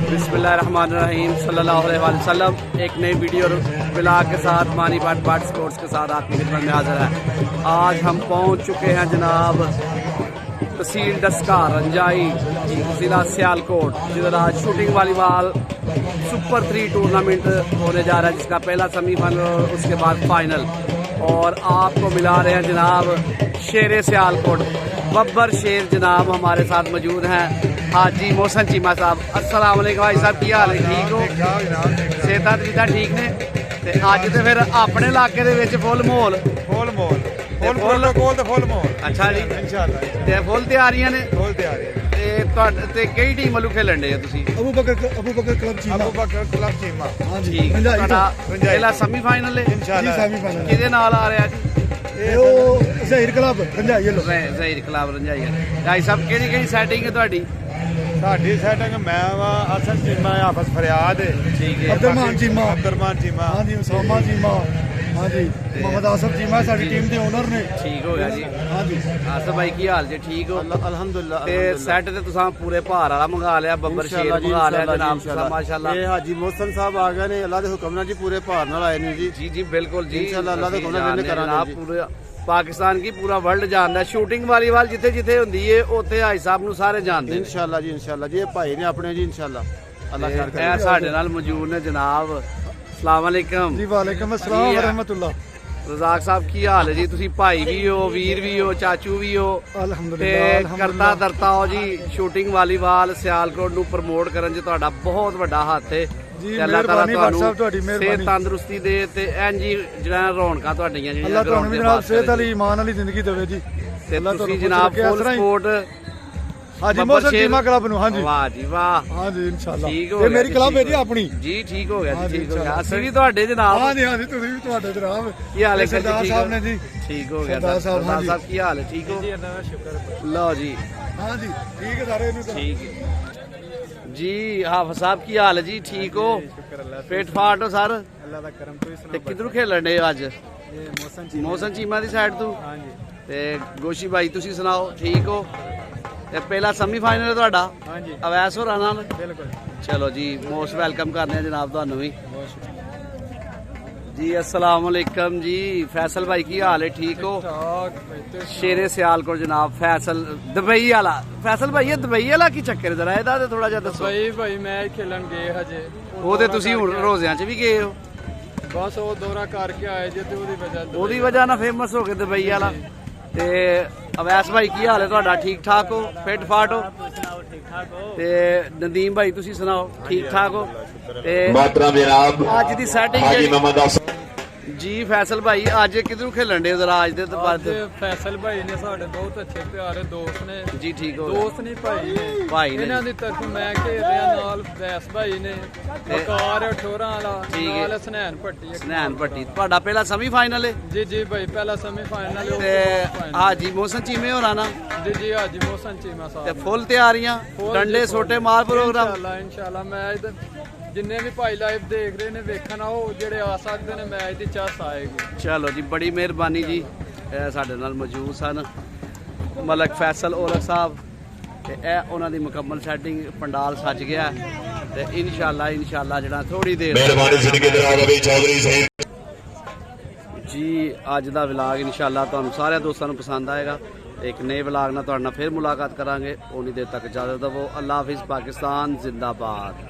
बिस्मिल्लाहिर्रहमानिर्रहीम सल्लल्लाहु अलैहि वसल्लम। एक नई वीडियो ब्लॉग के साथ मानी बाट स्पोर्ट्स के साथ आपकी खिदमत में हाजिर है। आज हम पहुंच चुके हैं जनाब तहसील डस्का रंजाई ज़िला सियालकोट, जिधर आज शूटिंग वॉलीबॉल सुपर 3 टूर्नामेंट होने जा रहा है, जिसका पहला सेमीफाइनल और उसके बाद फाइनल। और आपको मिला रहे हैं जनाब शेर सियालकोट बब्बर शेर जनाब हमारे साथ मौजूद हैं। हाजी मोहसन चीमा साहब, अस्सलाम वालेकुम भाई साहब, की हाल है? ठीक हो? सेहत जिदा ठीक ने? ते अज ते फिर अपने इलाके दे विच फुल माहौल अच्छा जी, इंशाअल्लाह फुल तैयारियां ने। ते कई टीम वालू खेलन डे तुसी? अबू बकर क्लब चीमा। हां जी, पहला सेमीफाइनल है इंशाअल्लाह। किदे नाल आ रहा जी? ज़हीर क्लब रंजाई। भाई साहब केड़ी सैटिंग है तुहाडी? साडी सैटिंग मैं वा हसन चीमा, हाफिज फरियाद, ठीक है, अब्दुलरहमान चीमा, हां जी, उसामा चीमा, हां जी, मोहम्मद आसिफ चीमा साडी टीम दे ओनर ने। ठीक हो गया जी। हां जी आसिफ भाई की हाल जे? ठीक हो? अल्हम्दुलिल्लाह। ते सेट ते तुसां पूरे भार वाला मंगा लिया, बब्बर शेर मंगा लिया जनाब, माशाल्लाह। ये हाजी मोहसन साहब आ गए ने, अल्लाह दे हुक्म नाल जी, पूरे भार नाल आए ने जी। जी जी बिल्कुल जी, इंशाअल्लाह अल्लाह दे हुक्म नाल करांगे। पूरा पाकिस्तान की पूरा वर्ल्ड जानता है शूटिंग वॉलीबॉल, जिथे जिथे होंदी है उत्थे हाई साहब नूं सारे जानते हैं। इंशाअल्लाह जी, इंशाअल्लाह जी, ये भाई ने अपने जी, इंशाअल्लाह अल्लाह खैर करे। ए साडे नाल मौजूद ने जनाब। अस्सलाम वालेकुम जी। वालेकुम अस्सलाम व रहमतुल्लाह। रज़ाक साहब की हाल है जी? तुसी भाई भी हो, वीर भी हो, चाचू भी हो, अल्हम्दुलिल्लाह। करता दरता हो जी शूटिंग वॉलीबॉल सियालकोट नूं प्रमोट करन च तुहाडा बहुत वड्डा हत्थ है। अल्लाह ताला सेहत तंदुरुस्ती दे ते इंज ही जेड़ा रौनकां तुहाडियां जेहड़ियां अल्लाह तुहानू भी जनाब सेहत वाली ईमान वाली जिंदगी देवे जी। ते तुसी जनाब फुल सपोर्ट हाजी मोहसन चीमा क्लब नु। हां जी, वाह जी वाह। हां जी इंशाअल्लाह। ठीक हो ये मेरी क्लब है जी अपनी जी। ठीक हो गया जी, ठीक हो गया। असली भी तुहाडे जनाब। हां जी, हां जी, तुसी भी तुहाडे जनाब। की हाल है सरदार साहब ने जी? ठीक हो गया सरदार साहब, की हाल है? ठीक हो जी, अल्लाह का शुक्र। लो जी, हां जी ठीक है सारे नु। ठीक है जी। हाफिज साहब की हाल है जी? ठीक हो? फिट फाट हो सर? अल्लाह दा करम। तू ते किधरों खेलन डे अज? ये मोहसन चीमा दी साइड तू? हां जी। ते गोशी भाई तुसी सुनाओ, ठीक हो? ते पहला सेमीफाइनल है तुहाडा? हां जी, अवैस होरां नाल? बिल्कुल। चलो जी, मोस्ट वेलकम करने जनाब तुहानू भी जी। अस्सलाम वालेकुम जी। फैसल भाई की हाल है? ठीक हो? शेरे सियालकोट जनाब फैसल दुबई वाला। फैसल भाई ये दुबई वाला की चक्कर जरा एदा ते थोड़ा जिहा दसो। भाई मैं खेलन गए हजे ओदे तुसी हुण रोज़ियां च भी गए हो? बस वो दौरा करके आए जे, ते ओदी वजह ना फेमस हो गए दुबई वाला। ते अवैस भाई की हाल है तुहाडा? ठीक ठाक हो? फिट फाट हो? ते नदीम भाई तुसी सुनाओ, ठीक ठाक हो? ते अज दी सैटिंग जी। फैसल भाई अज किधरों खेलन डे जरा? अज दे फैसल भाई ने साडे बहुत अच्छे प्यारे दोस्त ने जी। ठीक हो? दोस्त नहीं भाई ने इन्हां दी तरफ मैं खेल रहा नाल वैस भाई ने, वकार ठोरा वाला नाल सनैन भट्टी। तुहाडा पहला सेमीफाइनल है जी? जी भाई पहला सेमीफाइनल ते हाजी मोहसन चीमे होरा ना? जी जी हाजी मोहसन चीमा साहब। ते फुल तैयारियां डंडे सोटे मार प्रोग्राम इंशाअल्लाह। मैच जिन्ने भी भाई लाइव देख रहे ने वेखन आओ, जेड़े आ सकते ने मैच दी चास आएगी। चलो जी, बड़ी मेहरबानी जी। साडे नाल मौजूद सन मलक फैसल औरत साहब, ते ए उन्हां दी मुकम्मल सैटिंग पंडाल सज गया ते इंशाअल्लाह जेड़ा थोड़ी देर जी अज दा व्लॉग इंशाअल्लाह तुहानू सारे दोस्तां नू पसंद आएगा। एक नए व्लॉग नाल तुहाडे नाल फिर मुलाकात करांगे। उन्नी देर तक इजाजत दवो। अल्लाह हाफिज़। पाकिस्तान जिंदाबाद।